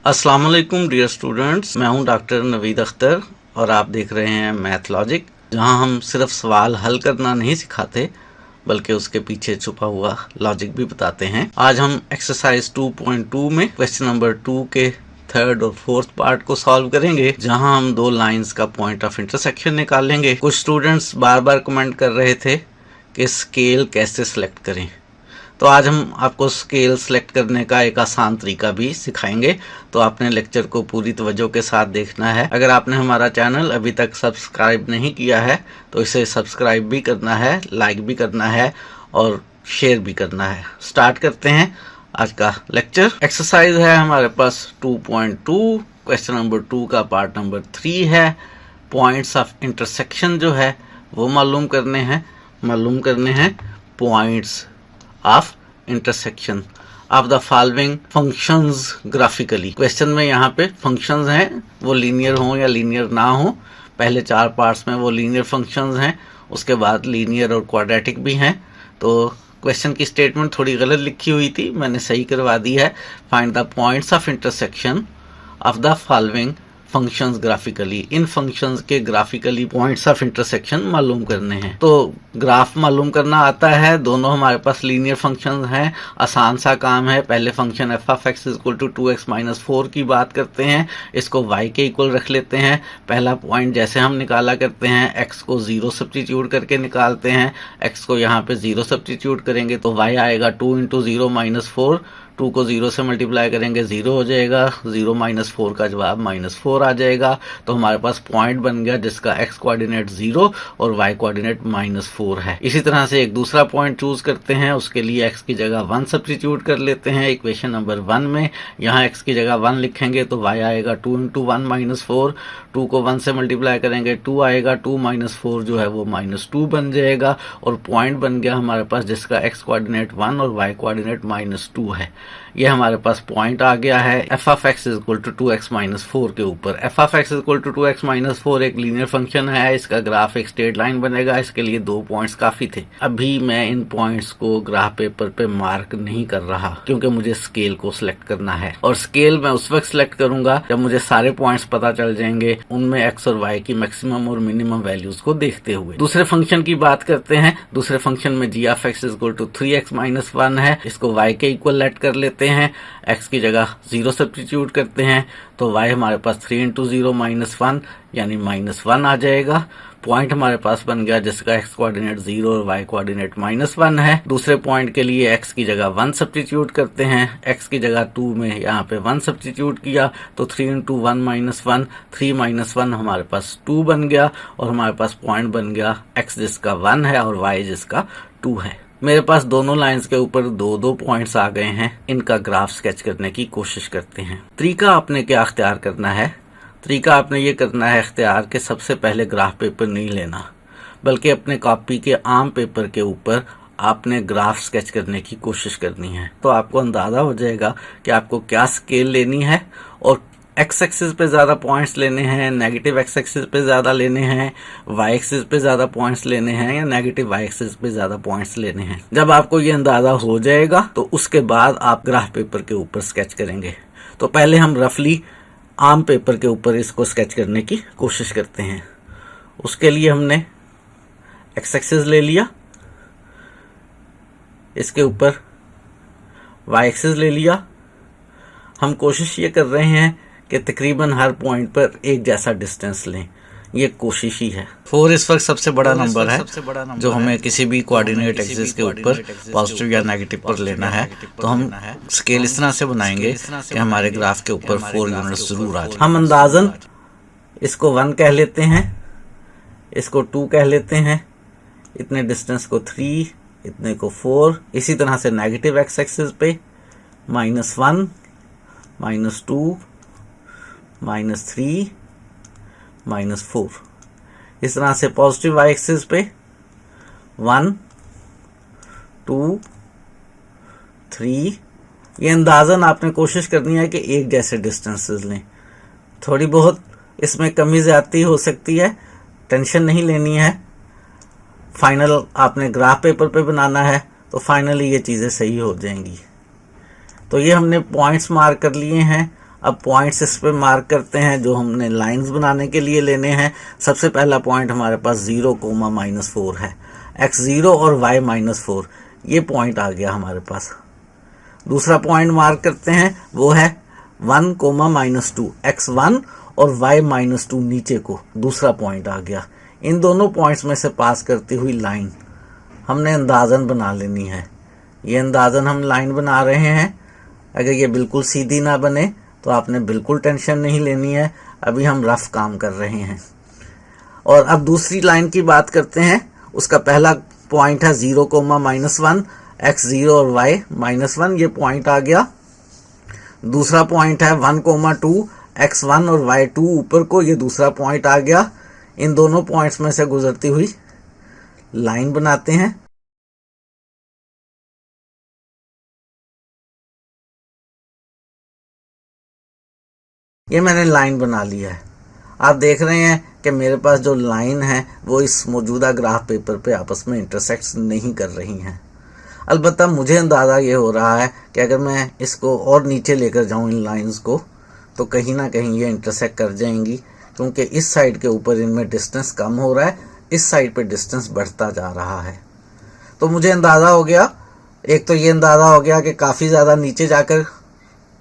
अस्सलाम वालेकुम dear students, मैं हूं डॉक्टर नवीद अख्तर और आप देख रहे हैं मैथ लॉजिक, जहां हम सिर्फ सवाल हल करना नहीं सिखाते बल्कि उसके पीछे छुपा हुआ लॉजिक भी बताते हैं। आज हम एक्सरसाइज 2.2 में क्वेश्चन नंबर 2 के थर्ड और फोर्थ पार्ट को सॉल्व करेंगे, जहां हम दो लाइंस का पॉइंट ऑफ इंटरसेक्शन निकालेंगे। कुछ स्टूडेंट्स बार बार कमेंट कर रहे थे कि स्केल कैसे सिलेक्ट करें, तो आज हम आपको स्केल सेलेक्ट करने का एक आसान तरीका भी सिखाएंगे। तो आपने लेक्चर को पूरी तवज्जो के साथ देखना है। अगर आपने हमारा चैनल अभी तक सब्सक्राइब नहीं किया है तो इसे सब्सक्राइब भी करना है, लाइक भी करना है और शेयर भी करना है। स्टार्ट करते हैं आज का लेक्चर। एक्सरसाइज है हमारे पास 2.2, क्वेश्चन नंबर 2 का पार्ट नंबर 3 है। पॉइंट्स ऑफ इंटरसेक्शन जो है वो मालूम करने हैं points of intersection of the following functions graphically. Question में यहाँ पे फंक्शंस हैं, वो लीनियर हो या लीनियर ना हो। पहले 4 पार्ट्स में वो लीनियर फंक्शंस हैं, उसके बाद लीनियर और क्वाड्रेटिक भी हैं। तो क्वेश्चन की स्टेटमेंट थोड़ी गलत लिखी हुई थी, मैंने सही करवा दी है। Find the points of intersection of the following functions graphically. In functions के ग्राफिकली पॉइंट्स ऑफ इंटरसेक्शन मालूम करने हैं। तो ग्राफ मालूम करना आता है, दोनों हमारे पास लीनियर फंक्शंस हैं, आसान सा काम है। पहले function f of x is equal to 2x minus 4 की बात करते हैं, इसको y के इक्वल रख लेते हैं। पहला पॉइंट जैसे हम निकाला करते हैं, x को 0 सब्स्टिट्यूट करके निकालते हैं। x को यहाँ पे 0 सब्स्टिट्यूट करेंगे तो y आएगा 2 इंटू 0 माइनस 4। 2 को 0 से मल्टीप्लाई करेंगे 0 हो जाएगा, 0 माइनस 4 का जवाब -4 आ जाएगा। तो हमारे पास पॉइंट बन गया जिसका x कोऑर्डिनेट 0 और y कोऑर्डिनेट -4 है। इसी तरह से एक दूसरा पॉइंट चूज करते हैं, उसके लिए x की जगह 1 सब्स्टिट्यूट कर लेते हैं इक्वेशन नंबर 1 में। यहाँ x की जगह 1 लिखेंगे तो y आएगा 2 इंटू 1 माइनस 4। 2 को 1 से मल्टीप्लाई करेंगे 2 आएगा, 2 माइनस 4 जो है वो -2 बन जाएगा और पॉइंट बन गया हमारे पास जिसका x कोऑर्डिनेट 1 और y कोऑर्डिनेट -2 है। ये हमारे पास पॉइंट आ गया है f of x is equal to 2x minus 4 के ऊपर। F of x is equal to 2x minus 4 एक लीनियर फंक्शन है, इसका ग्राफ एक स्ट्रेट लाइन बनेगा। इसके लिए 2 पॉइंट्स काफी थे। अभी मैं इन पॉइंट्स को ग्राफ पेपर पे मार्क नहीं कर रहा क्योंकि मुझे स्केल को सिलेक्ट करना है, और स्केल मैं उस वक्त सिलेक्ट करूंगा जब मुझे सारे पॉइंट्स पता चल जाएंगे, उनमें x और y की मैक्सिमम और मिनिमम वैल्यूज को देखते हुए। दूसरे फंक्शन की बात करते हैं। दूसरे फंक्शन में g of x is equal to 3x minus 1 है, इसको y के इक्वल लेट कर लेते हैं। x की जगह 0 सब्स्टिट्यूट करते हैं तो y हमारे पास 3 इंटू 0 माइनस 1 यानी -1 आ जाएगा। पॉइंट हमारे पास बन गया जिसका x कोऑर्डिनेट 0 और y कोऑर्डिनेट -1 है। दूसरे पॉइंट के लिए x की जगह 1 सब्स्टिट्यूट करते हैं, x की जगह 2 में यहाँ पे 1 सब्स्टिट्यूट किया तो 3 इंटू 1 माइनस 1, 3 माइनस 1 हमारे पास 2 बन गया और हमारे पास पॉइंट बन गया x जिसका 1 है और y जिसका 2 है। मेरे पास दोनों लाइंस के ऊपर 2-2 पॉइंट्स आ गए हैं। इनका ग्राफ स्केच करने की कोशिश करते हैं। तरीका आपने क्या अख्तियार करना है? तरीका आपने ये करना है अख्तियार कि सबसे पहले ग्राफ पेपर नहीं लेना, बल्कि अपने कॉपी के आम पेपर के ऊपर आपने ग्राफ स्केच करने की कोशिश करनी है। तो आपको अंदाजा हो जाएगा कि आपको क्या स्केल लेनी है और एक्स एक्सिस पे ज्यादा पॉइंट्स लेने हैं, नेगेटिव एक्स एक्सिस पे ज्यादा लेने हैं, वाई एक्सिस पे ज्यादा पॉइंट्स लेने हैं या नेगेटिव वाई एक्सिस पे ज्यादा पॉइंट्स लेने हैं। जब आपको ये अंदाजा हो जाएगा तो उसके बाद आप ग्राफ पेपर के ऊपर स्केच करेंगे। तो पहले हम रफली आम पेपर के ऊपर इसको स्केच करने की कोशिश करते हैं। उसके लिए हमने एक्स एक्सिस ले लिया, इसके ऊपर वाई एक्सिस ले लिया। हम कोशिश ये कर रहे हैं कि तकरीबन हर पॉइंट पर एक जैसा डिस्टेंस लें, ये कोशिश ही है। 4 इस वक्त सबसे बड़ा नंबर है जो हमें किसी भी कोऑर्डिनेट एक्सिस के ऊपर पॉजिटिव या नेगेटिव पर लेना है। तो हम स्केल इस तरह से बनाएंगे कि हमारे ग्राफ के ऊपर 4 यूनिट्स जरूर आ जाए। हम अंदाजन इसको 1 कह लेते हैं, इसको 2 कह लेते हैं, इतने डिस्टेंस को 3, इतने को 4। इसी तरह से नेगेटिव एक्स एक्सिस पे -1, -2, -3, -4। इस तरह से पॉजिटिव वाई एक्सिस पे 1, 2, 3। ये अंदाजन आपने कोशिश करनी है कि एक जैसे डिस्टेंसेस लें। थोड़ी बहुत इसमें कमी ज्यादती हो सकती है, टेंशन नहीं लेनी है। फाइनल आपने ग्राफ पेपर पे बनाना है तो फाइनली ये चीज़ें सही हो जाएंगी। तो ये हमने पॉइंट्स मार्क कर लिए हैं। अब पॉइंट्स इस पे मार्क करते हैं जो हमने लाइंस बनाने के लिए लेने हैं। सबसे पहला पॉइंट हमारे पास 0, -4 है, x0 और y-4, ये पॉइंट आ गया हमारे पास। दूसरा पॉइंट मार्क करते हैं, वो है 1, -2, x1 और y-2 नीचे को, दूसरा पॉइंट आ गया। इन दोनों पॉइंट्स में से पास करती हुई लाइन हमने अंदाजन बना लेनी है। ये अंदाजन हम लाइन बना रहे हैं। अगर ये बिल्कुल सीधी ना बने तो आपने बिल्कुल टेंशन नहीं लेनी है, अभी हम रफ काम कर रहे हैं। और अब दूसरी लाइन की बात करते हैं। उसका पहला पॉइंट है 0, -1, x0 और y-1, ये पॉइंट आ गया। दूसरा पॉइंट है 1, 2, x1 और y2 ऊपर को, ये दूसरा पॉइंट आ गया। इन दोनों पॉइंट्स में से गुजरती हुई लाइन बनाते हैं। ये मैंने लाइन बना लिया है। आप देख रहे हैं कि मेरे पास जो लाइन है वो इस मौजूदा ग्राफ पेपर पे आपस में इंटरसेक्ट नहीं कर रही हैं। अलबत्ता मुझे अंदाज़ा ये हो रहा है कि अगर मैं इसको और नीचे लेकर जाऊं इन लाइंस को, तो कहीं ना कहीं ये इंटरसेक्ट कर जाएंगी, क्योंकि इस साइड के ऊपर इनमें डिस्टेंस कम हो रहा है, इस साइड पे डिस्टेंस बढ़ता जा रहा है। तो मुझे अंदाज़ा हो गया, एक तो ये अंदाज़ा हो गया कि काफ़ी ज़्यादा नीचे जाकर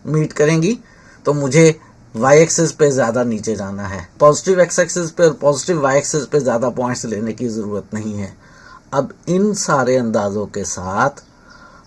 मीट करेंगी, तो मुझे वाई एक्सिस पे ज़्यादा नीचे जाना है। पॉजिटिव एक्स एक्सिस पे और पॉजिटिव वाई एक्सिस पे ज़्यादा पॉइंट्स लेने की ज़रूरत नहीं है। अब इन सारे अंदाज़ों के साथ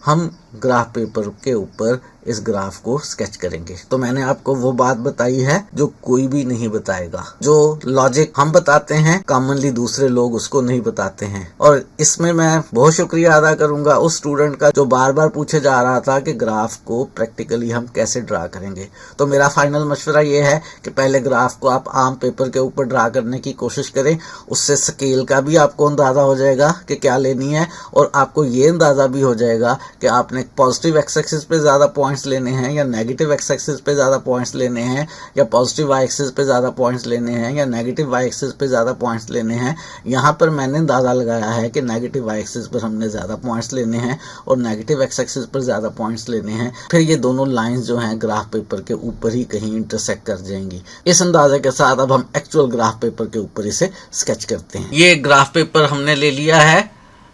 हम ग्राफ पेपर के ऊपर इस ग्राफ को स्केच करेंगे। तो मैंने आपको वो बात बताई है जो कोई भी नहीं बताएगा। जो लॉजिक हम बताते हैं कॉमनली दूसरे लोग उसको नहीं बताते हैं। और इसमें मैं बहुत शुक्रिया अदा करूंगा उस स्टूडेंट का जो बार बार पूछे जा रहा था कि ग्राफ को प्रैक्टिकली हम कैसे ड्रा करेंगे। तो मेरा फाइनल मशवरा ये है कि पहले ग्राफ को आप आम पेपर के ऊपर ड्रा करने की कोशिश करें। उससे स्केल का भी आपको अंदाजा हो जाएगा कि क्या लेनी है, और आपको ये अंदाजा भी हो जाएगा कि आपने पॉजिटिव एक्स एक्सिस पे ज़्यादा पॉइंट्स लेने हैं या नेगेटिव एक्स एक्सिस पे ज़्यादा पॉइंट्स लेने हैं, या पॉजिटिव वाई एक्सिस पे ज़्यादा पॉइंट्स लेने हैं या नेगेटिव वाई एक्सिस पे ज़्यादा पॉइंट्स लेने हैं। यहाँ पर मैंने अंदाज़ा लगाया है कि नेगेटिव वाई एक्सिस पर हमने ज़्यादा पॉइंट्स लेने हैं और नेगेटिव एक्स एक्सिस पर ज़्यादा पॉइंट्स लेने हैं। फिर ये दोनों लाइन्स जो हैं ग्राफ पेपर के ऊपर ही कहीं इंटरसेक्ट कर जाएंगी। इस अंदाजे के साथ अब हम एक्चुअल ग्राफ पेपर के ऊपर इसे स्केच करते हैं। ये ग्राफ पेपर हमने ले लिया है,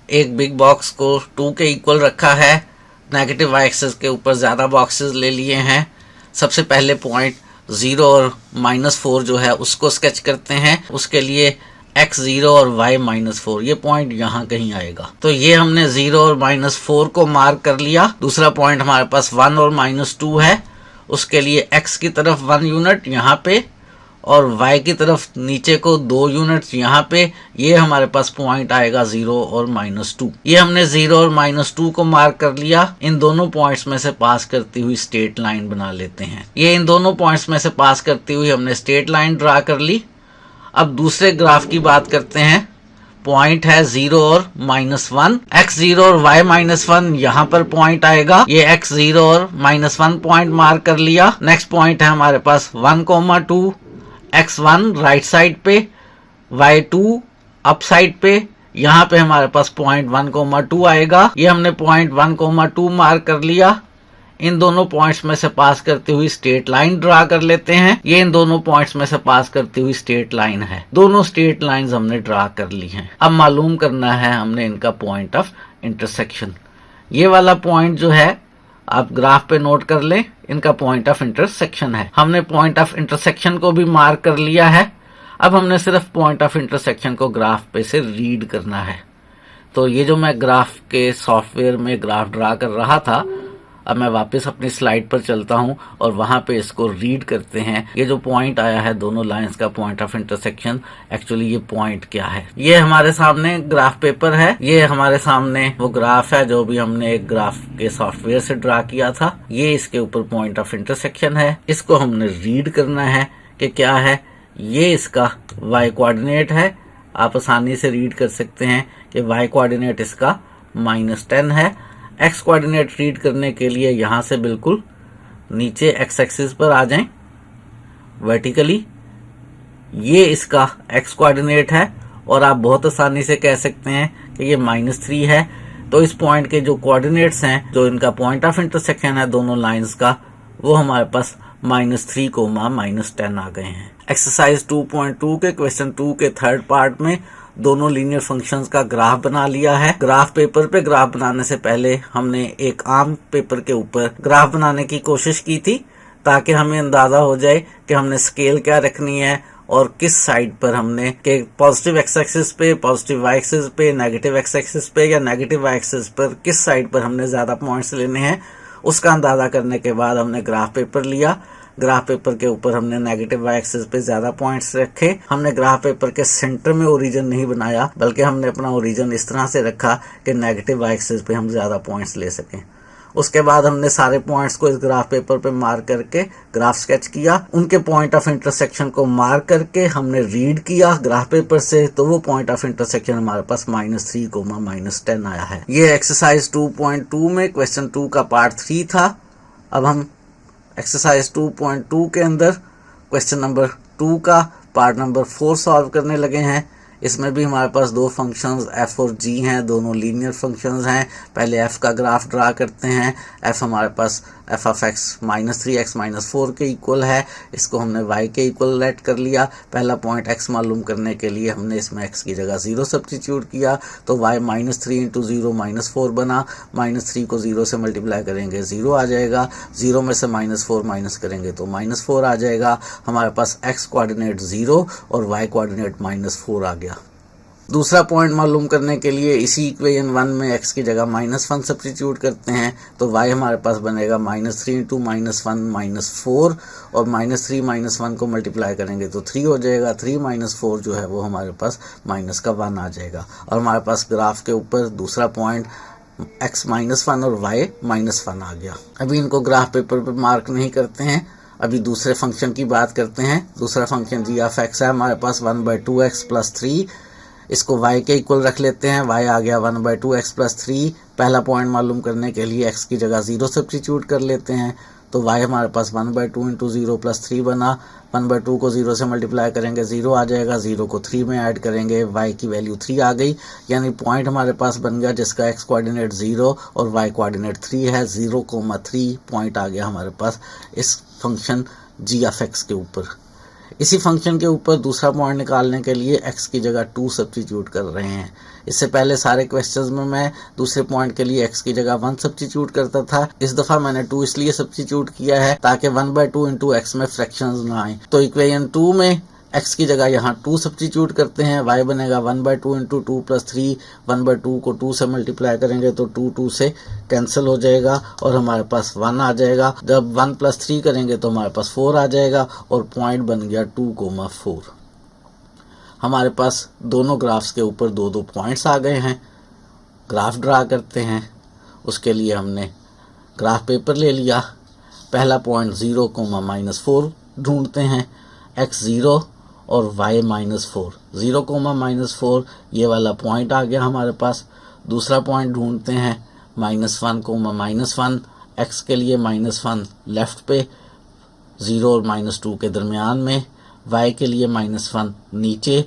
एक बिग बॉक्स को 2 के इक्वल रखा है, नेगेटिव वाई एक्सिस के ऊपर ज़्यादा बॉक्सेस ले लिए हैं। सबसे पहले पॉइंट 0 और -4 जो है उसको स्केच करते हैं। उसके लिए x0 और y-4 ये पॉइंट यहाँ कहीं आएगा। तो ये हमने 0 और -4 को मार्क कर लिया। दूसरा पॉइंट हमारे पास 1 और -2 है, उसके लिए x की तरफ 1 यूनिट यहाँ पे और y की तरफ नीचे को 2 यूनिट्स यहाँ पे। ये हमारे पास पॉइंट आएगा 0 और -2। ये हमने 0 और -2 को मार्क कर लिया। इन दोनों पॉइंट्स में से पास करती हुई स्ट्रेट लाइन बना लेते हैं। ये इन दोनों पॉइंट्स में से पास करती हुई हमने स्ट्रेट लाइन ड्रा कर ली। अब दूसरे ग्राफ की बात करते हैं। पॉइंट है 0 और -1, x0 और y-1 यहाँ पर पॉइंट आएगा। ये x0 और -1 पॉइंट मार्क कर लिया। नेक्स्ट पॉइंट है हमारे पास 1, 2, x1 राइट साइड पे, y2 अप साइड पे। यहाँ पे हमारे पास पॉइंट 1, 2 आएगा। ये हमने पॉइंट 1, 2 मार्क कर लिया। इन दोनों पॉइंट्स में से पास करती हुई स्ट्रेट लाइन ड्रा कर लेते हैं। ये इन दोनों पॉइंट्स में से पास करती हुई स्ट्रेट लाइन है। दोनों स्ट्रेट लाइंस हमने ड्रा कर ली हैं। अब मालूम करना है हमने इनका पॉइंट ऑफ इंटरसेक्शन। ये वाला पॉइंट जो है आप ग्राफ पे नोट कर लें, इनका पॉइंट ऑफ इंटरसेक्शन है। हमने पॉइंट ऑफ इंटरसेक्शन को भी मार्क कर लिया है। अब हमने सिर्फ पॉइंट ऑफ इंटरसेक्शन को ग्राफ पे से रीड करना है। तो ये जो मैं ग्राफ के सॉफ्टवेयर में ग्राफ ड्रा कर रहा था, अब मैं वापस अपनी स्लाइड पर चलता हूं और वहां पे इसको रीड करते हैं। ये जो पॉइंट आया है दोनों लाइंस का पॉइंट ऑफ इंटरसेक्शन, एक्चुअली ये पॉइंट क्या है। ये हमारे सामने ग्राफ पेपर है। ये हमारे सामने वो ग्राफ है जो भी हमने एक ग्राफ के सॉफ्टवेयर से ड्रा किया था। ये इसके ऊपर पॉइंट ऑफ इंटरसेक्शन है। इसको हमने रीड करना है कि क्या है। ये इसका y कोऑर्डिनेट है। आप आसानी से रीड कर सकते हैं कि y कोऑर्डिनेट इसका -10 है। x कोऑर्डिनेट रीड करने के लिए यहां से बिल्कुल नीचे x एक्सिस पर आ जाएं वर्टिकली। ये इसका x कोऑर्डिनेट है और आप बहुत आसानी से कह सकते हैं कि ये -3 है। तो इस पॉइंट के जो कोऑर्डिनेट्स हैं, जो इनका पॉइंट ऑफ इंटरसेक्शन है दोनों लाइंस का, वो हमारे पास -3, -10 आ गए हैं। एक्सरसाइज 2.2 के क्वेश्चन 2 के थर्ड पार्ट में दोनों लीनियर फंक्शंस का ग्राफ बना लिया है। ग्राफ पेपर पे ग्राफ बनाने से पहले हमने एक आम पेपर के ऊपर ग्राफ बनाने की कोशिश की थी, ताकि हमें अंदाजा हो जाए कि हमने स्केल क्या रखनी है और किस साइड पर हमने के पॉजिटिव एक्स एक्सिस पे, पॉजिटिव वाई एक्सिस पे, नेगेटिव एक्स एक्सिस पे या नेगेटिव वाई एक्सिस पर किस साइड पर हमने ज्यादा पॉइंट्स लेने हैं। उसका अंदाजा करने के बाद हमने ग्राफ पेपर लिया। ग्राफ पेपर के ऊपर हमने नेगेटिव वाई एक्सिस पे ज्यादा पॉइंट्स रखे। हमने ग्राफ पेपर के सेंटर में ओरिजिन नहीं बनाया, बल्कि हमने अपना ओरिजिन इस तरह से रखा कि नेगेटिव वाई एक्सिस पे हम ज्यादा पॉइंट्स ले सकें। उसके बाद हमने सारे पॉइंट्स को इस ग्राफ पेपर पे मार्क करके ग्राफ स्केच किया। उनके पॉइंट ऑफ इंटरसेक्शन को मार्क करके हमने रीड किया ग्राफ पेपर से, तो वो पॉइंट ऑफ इंटरसेक्शन हमारे पास -3, -10 आया है। ये एक्सरसाइज 2.2 में क्वेश्चन 2 का पार्ट 3 था। अब हम एक्सरसाइज 2.2 के अंदर क्वेश्चन नंबर 2 का पार्ट नंबर 4 सॉल्व करने लगे हैं। इसमें भी हमारे पास दो फंक्शंस f और g हैं, दोनों लीनियर फंक्शंस हैं। पहले f का ग्राफ ड्रा करते हैं। f हमारे पास f ऑफ x -3x -4 के इक्वल है। इसको हमने y के इक्वल लेट कर लिया। पहला पॉइंट x मालूम करने के लिए हमने इसमें x की जगह 0 सब्स्टिट्यूट किया, तो y -3 × 0 -4 बना। -3 को 0 से मल्टीप्लाई करेंगे 0 आ जाएगा। 0 में से -4 माइनस करेंगे तो -4 आ जाएगा। हमारे पास x कोऑर्डिनेट 0 और y कोऑर्डिनेट -4 आ गया। दूसरा पॉइंट मालूम करने के लिए इसी इक्वेशन 1 में x की जगह -1 सब्स्टिट्यूट करते हैं, तो y हमारे पास बनेगा -3 × -1 -4, और -3 -1 को मल्टीप्लाई करेंगे तो 3 हो जाएगा। 3 - 4 जो है वो हमारे पास -1 आ जाएगा। और हमारे पास ग्राफ के ऊपर दूसरा पॉइंट x -1 और y -1 आ गया। अभी इनको ग्राफ पेपर पर मार्क नहीं करते हैं, अभी दूसरे फंक्शन की बात करते हैं। दूसरा फंक्शन g ऑफ x है हमारे पास 1/2x + 3। इसको y के इक्वल रख लेते हैं। y आ गया 1/2x + 3। पहला पॉइंट मालूम करने के लिए x की जगह 0 सब्स्टिट्यूट कर लेते हैं, तो y हमारे पास 1/2 × 0 + 3 बना। 1/2 को 0 से मल्टीप्लाई करेंगे 0 आ जाएगा। 0 को 3 में ऐड करेंगे, y की वैल्यू 3 आ गई। यानी पॉइंट हमारे पास बन गया जिसका x कोऑर्डिनेट 0 और y कोऑर्डिनेट 3 है। 0,3 पॉइंट आ गया हमारे पास इस फंक्शन g ऑफ x के ऊपर। इसी फंक्शन के ऊपर दूसरा पॉइंट निकालने के लिए x की जगह 2 सब्स्टिट्यूट कर रहे हैं। इससे पहले सारे क्वेश्चंस में मैं दूसरे पॉइंट के लिए x की जगह 1 सब्स्टिट्यूट करता था। इस दफा मैंने 2 इसलिए सब्स्टिट्यूट किया है ताकि 1/2 × x में फ्रैक्शंस ना आए। तो इक्वेशन 2 में x की जगह यहाँ 2 सब्स्टिट्यूट करते हैं। y बनेगा 1/2 × 2 + 3। 1/2 को 2 से मल्टीप्लाई करेंगे तो 2 से कैंसिल हो जाएगा और हमारे पास 1 आ जाएगा। जब 1 + 3 करेंगे तो हमारे पास 4 आ जाएगा और पॉइंट बन गया 2,4। हमारे पास दोनों ग्राफ्स के ऊपर 2 पॉइंट्स आ गए हैं। ग्राफ ड्रा करते हैं। उसके लिए हमने ग्राफ पेपर ले लिया। पहला पॉइंट 0, -4 ढूंढते हैं। x 0 और y -4। 0, -4 ये वाला पॉइंट आ गया हमारे पास। दूसरा पॉइंट ढूंढते हैं -1, -1। x के लिए -1 लेफ्ट पे, 0 और -2 के दरमियान में। y के लिए -1 नीचे,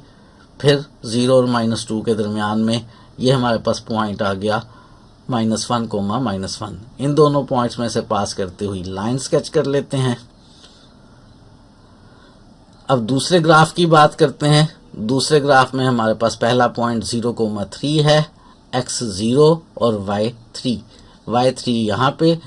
फिर 0 और -2 के दरमियान में। ये हमारे पास पॉइंट आ गया -1, -1। इन दोनों पॉइंट्स में से पास करते हुए लाइन स्केच कर लेते हैं। अब दूसरे ग्राफ की बात करते हैं। दूसरे ग्राफ में हमारे पास पहला पॉइंट 0,3 है, x 0 और y 3। y 3 यहाँ पे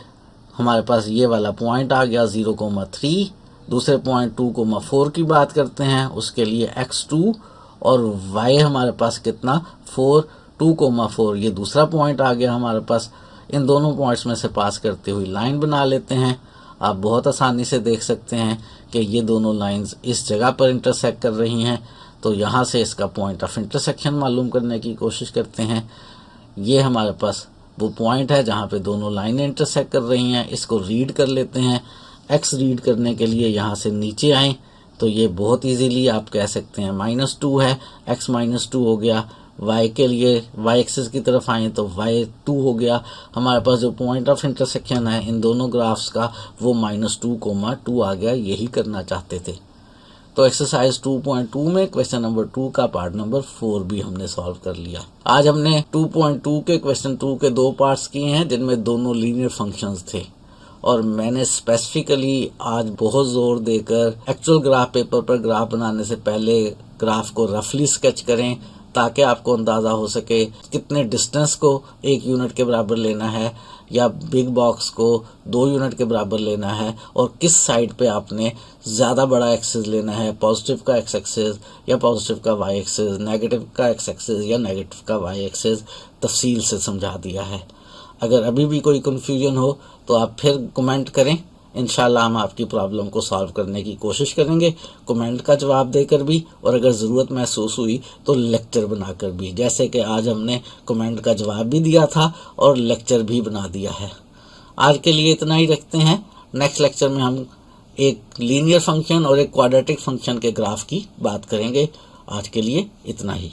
हमारे पास ये वाला पॉइंट आ गया 0,3। दूसरे पॉइंट 2,4 की बात करते हैं। उसके लिए x 2 और y हमारे पास कितना 4, 2,4 ये दूसरा पॉइंट आ गया हमारे पास। इन दोनों पॉइंट्स में से पास करते हुए लाइन बना लेते हैं। आप बहुत आसानी से देख सकते हैं कि ये दोनों लाइंस इस जगह पर इंटरसेक्ट कर रही हैं, तो यहाँ से इसका पॉइंट ऑफ इंटरसेक्शन मालूम करने की कोशिश करते हैं। ये हमारे पास वो पॉइंट है जहाँ पे दोनों लाइनें इंटरसेक्ट कर रही हैं। इसको रीड कर लेते हैं। x रीड करने के लिए यहाँ से नीचे आएँ तो ये बहुत इजीली आप कह सकते हैं -2 है, x -2 हो गया। y के लिए y एक्सिस की तरफ आए तो y 2 हो गया। हमारे पास जो पॉइंट ऑफ इंटरसेक्शन है इन दोनों ग्राफ्स का वो -2,2 आ गया। यही करना चाहते थे। तो एक्सरसाइज 2.2 में क्वेश्चन नंबर 2 का पार्ट नंबर 4 भी हमने सॉल्व कर लिया। आज हमने 2.2 के क्वेश्चन 2 के 2 पार्ट्स किए हैं जिनमें दोनों लीनियर फंक्शंस थे और मैंने स्पेसिफिकली आज बहुत ज़ोर देकर एक्चुअल ग्राफ पेपर पर ग्राफ बनाने से पहले ग्राफ को रफली स्केच करें, ताकि आपको अंदाज़ा हो सके कितने डिस्टेंस को 1 यूनिट के बराबर लेना है या बिग बॉक्स को 2 यूनिट के बराबर लेना है, और किस साइड पे आपने ज़्यादा बड़ा एक्सिस लेना है, पॉजिटिव का एक्स एक्सिस या पॉजिटिव का वाई एक्सिस, नेगेटिव का एक्स एक्सिस या नेगेटिव का वाई एक्सिस, तफसील से समझा दिया है। अगर अभी भी कोई कन्फ्यूजन हो तो आप फिर कमेंट करें, इंशाल्लाह हम आपकी प्रॉब्लम को सॉल्व करने की कोशिश करेंगे, कमेंट का जवाब देकर भी, और अगर ज़रूरत महसूस हुई तो लेक्चर बनाकर भी, जैसे कि आज हमने कमेंट का जवाब भी दिया था और लेक्चर भी बना दिया है। आज के लिए इतना ही रखते हैं। नेक्स्ट लेक्चर में हम एक लीनियर फंक्शन और एक क्वाड्रेटिक फंक्शन के ग्राफ की बात करेंगे। आज के लिए इतना ही।